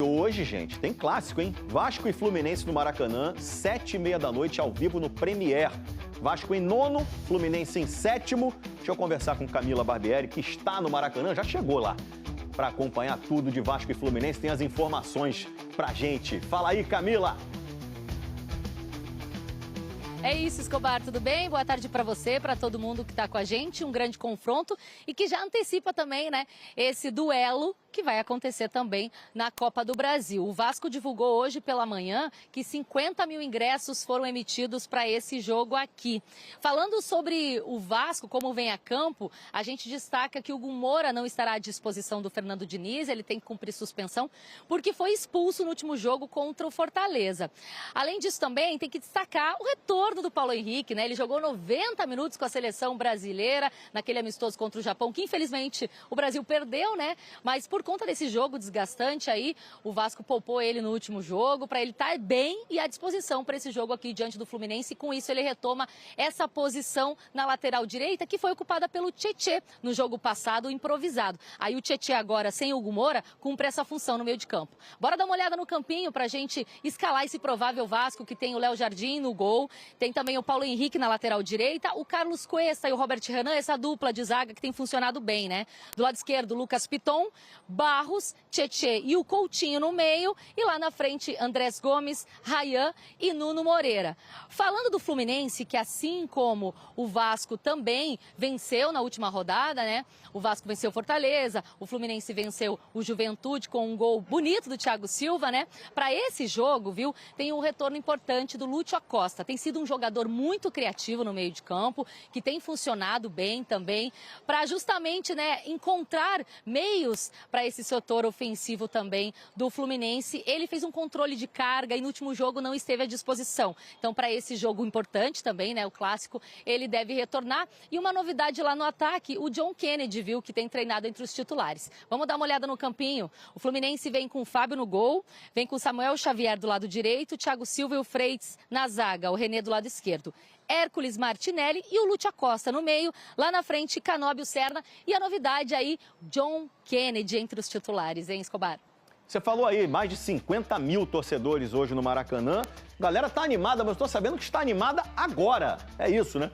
Hoje, gente, tem clássico, hein? Vasco e Fluminense no Maracanã, 7h30 da noite, ao vivo no Premier. Vasco em nono, Fluminense em sétimo. Deixa eu conversar com Camila Barbieri, que está no Maracanã, já chegou lá. Para acompanhar tudo de Vasco e Fluminense, tem as informações pra gente. Fala aí, Camila! É isso, Escobar, tudo bem? Boa tarde para você, para todo mundo que está com a gente. Um grande confronto e que já antecipa também, né, esse duelo que vai acontecer também na Copa do Brasil. O Vasco divulgou hoje pela manhã que 50 mil ingressos foram emitidos para esse jogo aqui. Falando sobre o Vasco, como vem a campo, a gente destaca que o Hugo Moura não estará à disposição do Fernando Diniz, ele tem que cumprir suspensão, porque foi expulso no último jogo contra o Fortaleza. Além disso também, tem que destacar o retorno do Paulo Henrique, né? Ele jogou 90 minutos com a seleção brasileira, naquele amistoso contra o Japão, que infelizmente o Brasil perdeu, né? Mas por conta desse jogo desgastante aí, o Vasco poupou ele no último jogo, para ele estar bem e à disposição para esse jogo aqui diante do Fluminense. E com isso ele retoma essa posição na lateral direita, que foi ocupada pelo Tietê no jogo passado, improvisado. Aí o Tietê agora, sem o Hugo Moura, cumpre essa função no meio de campo. Bora dar uma olhada no campinho para a gente escalar esse provável Vasco, que tem o Léo Jardim no gol, tem também o Paulo Henrique na lateral direita, o Carlos Cuesta e o Robert Renan, essa dupla de zaga que tem funcionado bem, né? Do lado esquerdo, Lucas Piton, Barros, Tietê e o Coutinho no meio, e lá na frente Andrés Gomes, Ryan e Nuno Moreira. Falando do Fluminense, que assim como o Vasco também venceu na última rodada, né? O Vasco venceu o Fortaleza, o Fluminense venceu o Juventude com um gol bonito do Thiago Silva, né? Para esse jogo, viu, tem um retorno importante do Lúcio Acosta. Tem sido um jogador muito criativo no meio de campo, que tem funcionado bem também, para justamente, né, encontrar meios para esse setor ofensivo também do Fluminense. Ele fez um controle de carga e no último jogo não esteve à disposição. Então, para esse jogo importante também, né, o clássico, ele deve retornar. E uma novidade lá no ataque, o John Kennedy, viu, que tem treinado entre os titulares. Vamos dar uma olhada no campinho. O Fluminense vem com o Fábio no gol, vem com o Samuel Xavier do lado direito, o Thiago Silva e o Freitas na zaga, o René do lado esquerdo. Hércules Martinelli e o Lúcio Acosta no meio, lá na frente Canóbio Serna e a novidade aí, John Kennedy entre os titulares, hein, Escobar? Você falou aí, mais de 50 mil torcedores hoje no Maracanã. A galera tá animada, mas eu tô sabendo que está animada agora. É isso, né?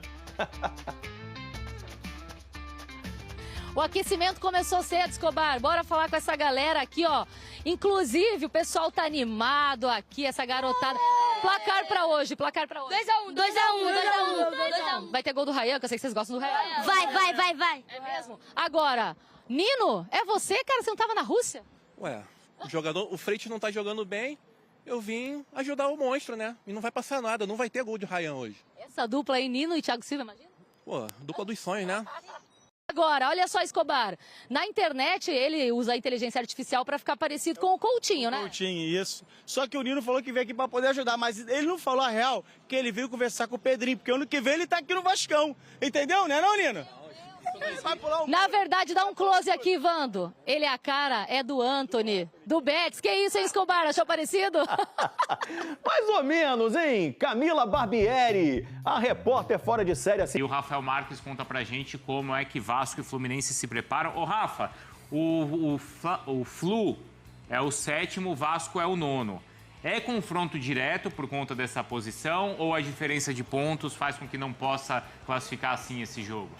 O aquecimento começou cedo, Escobar. Bora falar com essa galera aqui, ó. Inclusive, o pessoal tá animado aqui, essa garotada. Placar pra hoje, placar pra hoje. 2x1. Vai ter gol do Ryan, que eu sei que vocês gostam do Ryan. Vai. É mesmo? Agora, Nino, é você, cara? Você não tava na Rússia? Ué, o Freitas não tá jogando bem, eu vim ajudar o monstro, né? E não vai passar nada, não vai ter gol de Ryan hoje. Essa dupla aí, Nino e Thiago Silva, imagina? Pô, dupla dos sonhos, né? Agora, olha só, Escobar. Na internet, ele usa a inteligência artificial para ficar parecido com o Coutinho, né? Coutinho, isso. Só que o Nino falou que veio aqui para poder ajudar, mas ele não falou a real que ele veio conversar com o Pedrinho, porque ano que vem ele tá aqui no Vascão. Entendeu, né, não, Nino? Vai pular Na verdade, dá um close aqui, Vando. Ele é a cara, é do Anthony, do Betis. Que isso, hein, Escobar? Achou parecido? Mais ou menos, hein? Camila Barbieri, a repórter fora de série assim. E o Rafael Marques conta pra gente como é que Vasco e Fluminense se preparam. Ô, Rafa, o Flu é o sétimo, o Vasco é o nono. É confronto direto por conta dessa posição ou a diferença de pontos faz com que não possa classificar assim esse jogo?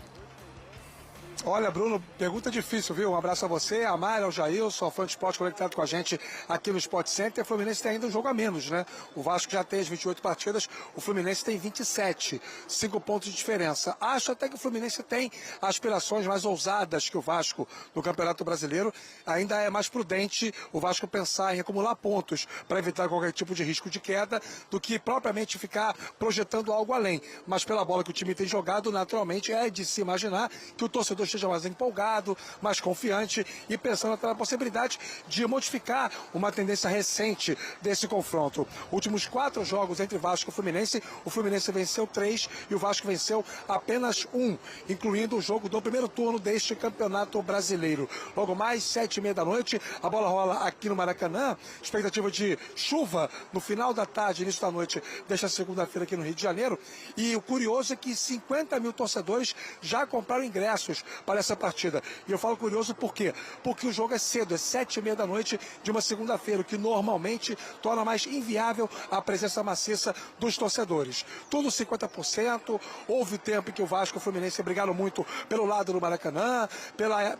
Olha, Bruno, pergunta difícil, viu? Um abraço a você, a Mayra, ao Jailson, ao fã de esporte conectado com a gente aqui no Sport Center. O Fluminense tem ainda um jogo a menos, né? O Vasco já tem as 28 partidas, o Fluminense tem 27, 5 pontos de diferença. Acho até que o Fluminense tem aspirações mais ousadas que o Vasco no Campeonato Brasileiro. Ainda é mais prudente o Vasco pensar em acumular pontos para evitar qualquer tipo de risco de queda do que propriamente ficar projetando algo além. Mas pela bola que o time tem jogado, naturalmente é de se imaginar que o torcedor esteja mais empolgado, mais confiante e pensando até na possibilidade de modificar uma tendência recente desse confronto. Últimos 4 jogos entre Vasco e Fluminense, o Fluminense venceu 3 e o Vasco venceu apenas 1, incluindo o jogo do primeiro turno deste Campeonato Brasileiro. Logo mais, 7h30 da noite, a bola rola aqui no Maracanã, expectativa de chuva no final da tarde, início da noite desta segunda-feira aqui no Rio de Janeiro, e o curioso é que 50 mil torcedores já compraram ingressos para essa partida. E eu falo curioso por quê? Porque o jogo é cedo, é 7h30 da noite de uma segunda-feira, o que normalmente torna mais inviável a presença maciça dos torcedores. Tudo 50%, houve tempo em que o Vasco e o Fluminense brigaram muito pelo lado do Maracanã,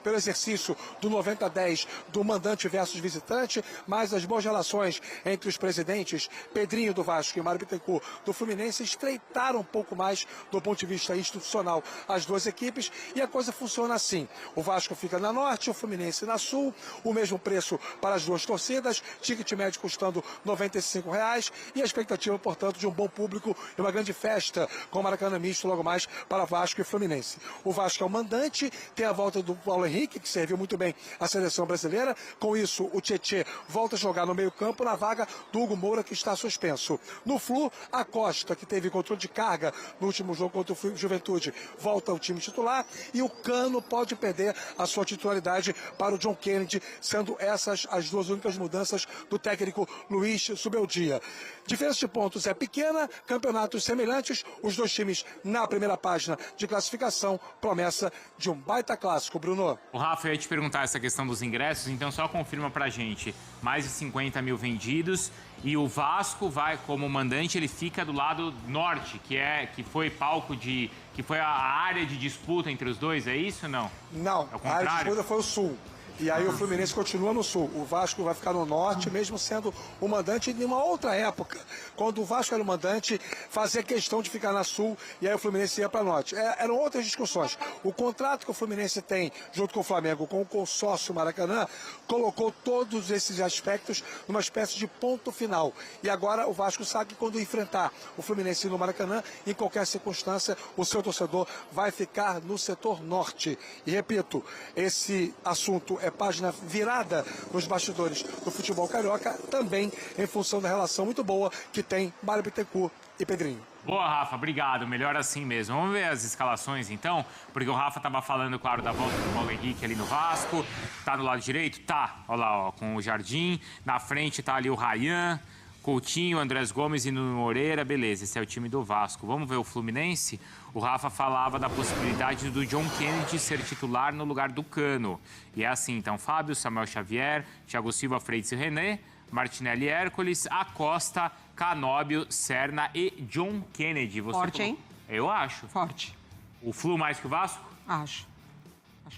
pelo exercício do 90-10 do mandante versus visitante, mas as boas relações entre os presidentes, Pedrinho do Vasco e Mário Bittencourt do Fluminense, estreitaram um pouco mais do ponto de vista institucional as duas equipes, e a coisa funciona assim: o Vasco fica na norte, o Fluminense na sul, o mesmo preço para as duas torcidas, ticket médio custando R$ 95,00, e a expectativa, portanto, de um bom público e uma grande festa com o Maracanã misto logo mais para Vasco e Fluminense. O Vasco é o mandante, tem a volta do Paulo Henrique, que serviu muito bem à seleção brasileira. Com isso, o Tietê volta a jogar no meio-campo na vaga do Hugo Moura, que está suspenso. No Flu, a Costa, que teve controle de carga no último jogo contra o Juventude, volta ao time titular, e o Cano pode perder a sua titularidade para o John Kennedy, sendo essas as duas únicas mudanças do técnico Luiz Subeldia. Diferença de pontos é pequena, campeonatos semelhantes, os dois times na primeira página de classificação, promessa de um baita clássico, Bruno. O Rafa, eu ia te perguntar essa questão dos ingressos, então só confirma pra gente, mais de 50 mil vendidos, e o Vasco vai, como mandante, ele fica do lado norte, que foi palco de... que foi a área de disputa entre os dois, é isso ou não? Não, É o a área de contrário? disputa foi o sul. E aí o Fluminense continua no sul. O Vasco vai ficar no norte, mesmo sendo o mandante em uma outra época. Quando o Vasco era o mandante, fazia questão de ficar na sul, e aí o Fluminense ia para norte. Eram outras discussões. O contrato que o Fluminense tem, junto com o Flamengo, com o consórcio Maracanã, colocou todos esses aspectos numa espécie de ponto final. E agora o Vasco sabe que quando enfrentar o Fluminense no Maracanã, em qualquer circunstância, o seu torcedor vai ficar no setor norte. E repito, esse assunto é página virada nos bastidores do futebol carioca, também em função da relação muito boa que tem Mário Bittencourt e Pedrinho. Boa, Rafa, obrigado. Melhor assim mesmo. Vamos ver as escalações, então? Porque o Rafa tava falando, claro, da volta do Paulo Henrique ali no Vasco. Tá do lado direito? Tá. Olha lá, ó, com o Jardim. Na frente tá ali o Ryan, Coutinho, Andrés Gomes e Nuno Moreira. Beleza, esse é o time do Vasco. Vamos ver o Fluminense? O Rafa falava da possibilidade do John Kennedy ser titular no lugar do Cano. E é assim, então, Fábio, Samuel Xavier, Thiago Silva, Freitas e René, Martinelli Hércules, Acosta, Canóbio, Serna e John Kennedy. Você Forte, hein? Eu acho. Forte. O Flu mais que o Vasco? Acho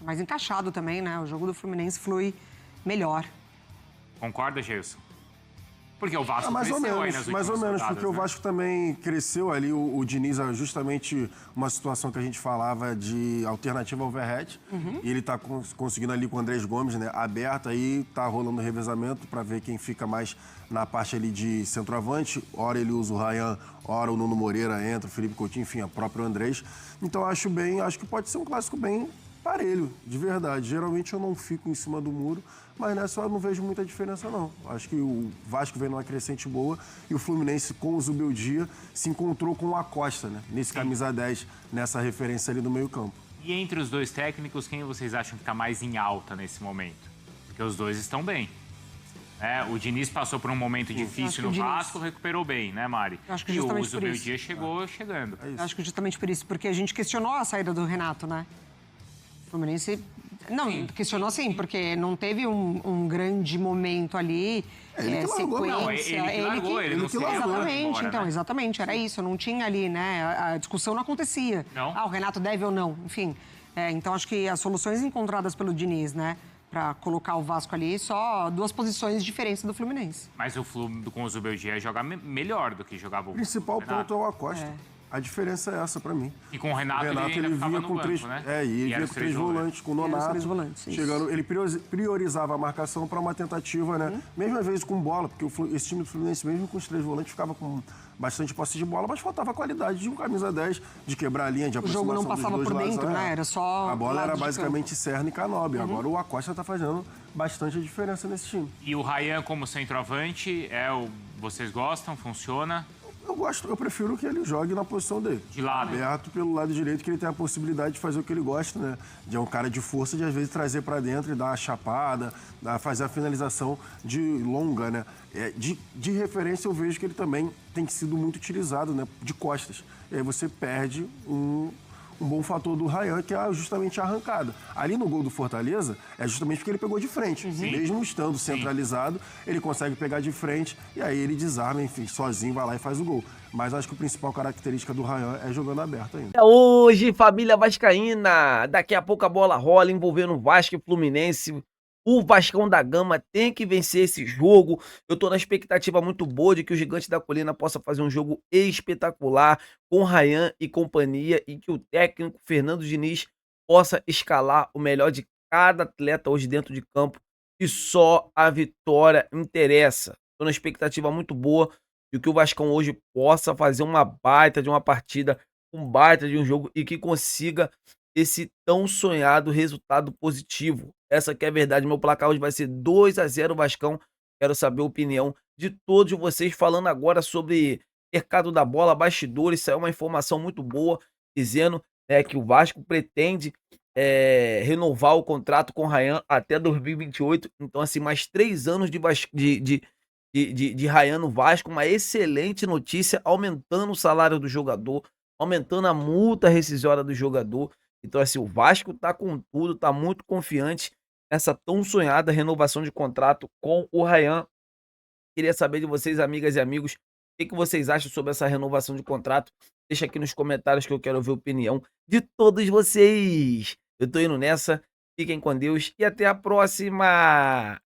mais encaixado também, né? O jogo do Fluminense flui melhor. Concorda, Geilson? Porque o Vasco mais ou cresceu aí menos, nas mais ou últimas menos, rodadas, porque o né? Vasco também cresceu ali, o Diniz, justamente uma situação que a gente falava de alternativa ao overhead, e ele tá conseguindo ali com o Andrés Gomes, né, aberto, aí tá rolando revezamento para ver quem fica mais na parte ali de centroavante, ora ele usa o Ryan, ora o Nuno Moreira entra, o Felipe Coutinho, enfim, o próprio Andrés. Então acho que pode ser um clássico bem parelho, de verdade. Geralmente eu não fico em cima do muro, mas nessa eu não vejo muita diferença, não. Acho que o Vasco vem numa crescente boa e o Fluminense, com o Zubeldia, se encontrou com o Acosta, né? Nesse camisa 10, nessa referência ali no meio-campo. E entre os dois técnicos, quem vocês acham que está mais em alta nesse momento? Porque os dois estão bem. O Diniz passou por um momento difícil no Vasco, recuperou bem, né, Mari? Eu acho que e o justamente por isso. Zubeldia chegou chegando. Eu acho que justamente por isso, porque a gente questionou a saída do Renato, né? O Fluminense... Não, questionou sim, porque não teve um grande momento ali, Ele que largou, sequência. não, ele que largou, ele não se largou. Exatamente, embora, então, né? exatamente, era isso, não tinha ali, né, a discussão não acontecia. Não? O Renato deve ou não, enfim. Então, acho que as soluções encontradas pelo Diniz, né, para colocar o Vasco ali, só duas posições diferentes do Fluminense. Mas o Flu com o Zubeldia joga melhor do que jogava o O principal Renato. ponto é o Acosta. A diferença é essa pra mim. E com o Renato, ele ainda ficava vinha no com banco, três, né? e ele era vinha os com três volantes, com o Era os Nonato. três volantes, isso. Chegando, ele priorizava a marcação para uma tentativa, né? Mesmo às vezes com bola, porque esse time do Fluminense, mesmo com os três volantes, ficava com bastante posse de bola, mas faltava a qualidade de um camisa 10, de quebrar a linha, de O jogo aproximação não passava dos por dois dentro, lados. né? Era só A bola lado era de basicamente Serna e Canóbio. Agora o Acosta tá fazendo bastante diferença nesse time. E o Ryan como centroavante, vocês gostam? Funciona? Eu prefiro que ele jogue na posição dele. De lado. Aberto pelo lado direito, que ele tem a possibilidade de fazer o que ele gosta, né? De um cara de força, de às vezes trazer para dentro e dar a chapada, fazer a finalização de longa, né? De referência, eu vejo que ele também tem sido muito utilizado, né? De costas. E aí você perde um um bom fator do Ryan, que é justamente a arrancada. Ali no gol do Fortaleza, é justamente porque ele pegou de frente. Mesmo estando centralizado, ele consegue pegar de frente e aí ele desarma, enfim, sozinho vai lá e faz o gol. Mas acho que a principal característica do Ryan é jogando aberto ainda. É hoje, família vascaína. Daqui a pouco a bola rola envolvendo Vasco e Fluminense. O Vascão da Gama tem que vencer esse jogo. Eu tô na expectativa muito boa de que o Gigante da Colina possa fazer um jogo espetacular com Ryan e companhia e que o técnico Fernando Diniz possa escalar o melhor de cada atleta hoje dentro de campo e só a vitória interessa. Tô na expectativa muito boa de que o Vascão hoje possa fazer uma baita de uma partida, um baita de um jogo e que consiga esse tão sonhado resultado positivo. Essa que é a verdade. Meu placar hoje vai ser 2-0 Vascão. Quero saber a opinião de todos vocês falando agora sobre mercado da bola, bastidores. Saiu uma informação muito boa dizendo que o Vasco pretende renovar o contrato com o Ryan até 2028. Então, assim, mais 3 anos de Ryan no Vasco. Uma excelente notícia, aumentando o salário do jogador, aumentando a multa rescisória do jogador. Então, assim, o Vasco tá com tudo, tá muito confiante nessa tão sonhada renovação de contrato com o Ryan. Queria saber de vocês, amigas e amigos, o que vocês acham sobre essa renovação de contrato? Deixa aqui nos comentários que eu quero ouvir a opinião de todos vocês. Eu tô indo nessa, fiquem com Deus e até a próxima!